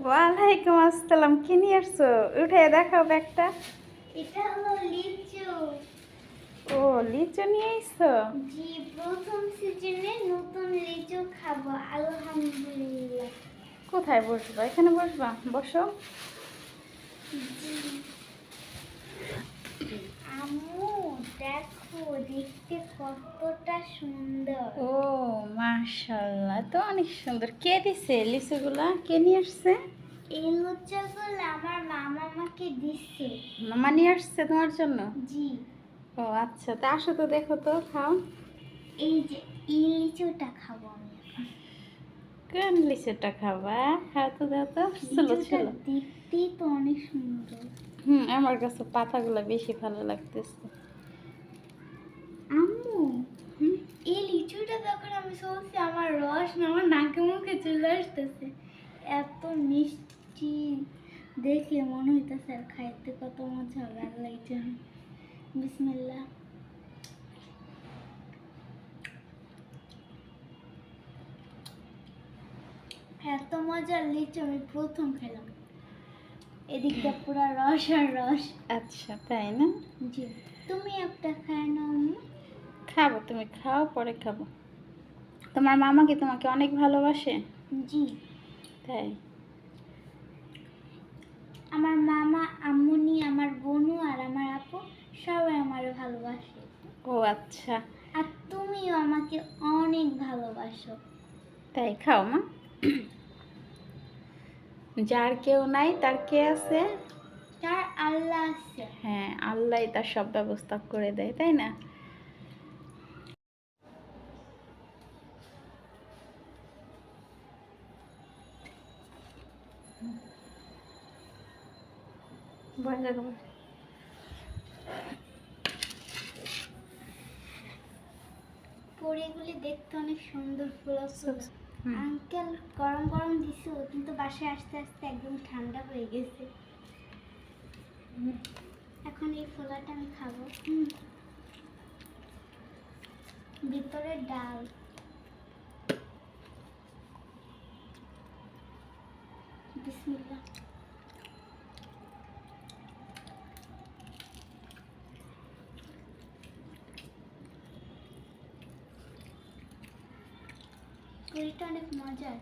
ওয়ালাইকুম আসসালাম। কি নিয়ে আসছো? উঠে দেখাও ব্যাগটা। এটা হলো লিচু। ও, লিচু নিয়ে এসছো? জি, প্রথম সিজনে নতুন লিচু খাবো আলহামদুলিল্লাহ। কোথায় বসবা? এখানে বসবা, বসো। আম্মু দেখো, দেখতে কতটা সুন্দর। ও মাশাআল্লাহ, তো অনেক সুন্দর। কে দিছে লিচুগুলা? কে নিয়ে আসছে? এই লিচুগুলো আমার মামা আমাকে দিচ্ছে। মামা নিয়ে আসছে তোমার জন্য? জি। ও আচ্ছা, তা আসো তো, দেখো তো, খাও। এই যে এই লিচুটা খাবো আমি এখন। কোন লিচুটা খাবা? খাও তো, দাও তো। চলো লিচুটা চলো। দেখতেই তো অনেক সুন্দর। আমার কাছে পাতাগুলো বেশি ভালো লাগতেছে। আম্মু, হুম। এই লিচুটা যখন আমি চলছি আমার রস না আমার নাকে মুখে চলে আসতেছে। এত মিষ্টি দেখে মনে হইতেছে আর খাইতে কত মজা হবে আল্লাহ জানে। বিসমিল্লাহ। এত মজার লিচু আমি প্রথম খেলাম। এদিকটা পুরো রস আর রস। আচ্ছা, তাই না? জি, তুমি একটা খায় নাও আম্মু। খাবো, তুমি খাও, পরে খাবো। তোমার মামা কি তোমাকে অনেক ভালোবাসে? জি, তাই? আমার মামা, আম্মুনি, আমার বোনু আর আমার আপু সবাই আমার ভালোবাসে। ও আচ্ছা, আর তুমিও আমাকে অনেক ভালোবাসো। তাই? খাও মা। যার কেউ নাই তার কে আছে? তার আল্লাহ আছে। হ্যাঁ, আল্লাহ তার সব ব্যবস্থা করে দেয়, তাই না? পরিগুলি দেখতে অনেক সুন্দর, ফুল ফুল। হুম। আঙ্কেল গরম গরম দিছিল কিন্তু বাসায় আস্তে আস্তে একদম ঠান্ডা হয়ে গেছে। এখন এই ফোলাটা আমি খাবো। ভিতরে ডাল। বিসমিল্লাহ। পুরিটা অনেক মজার।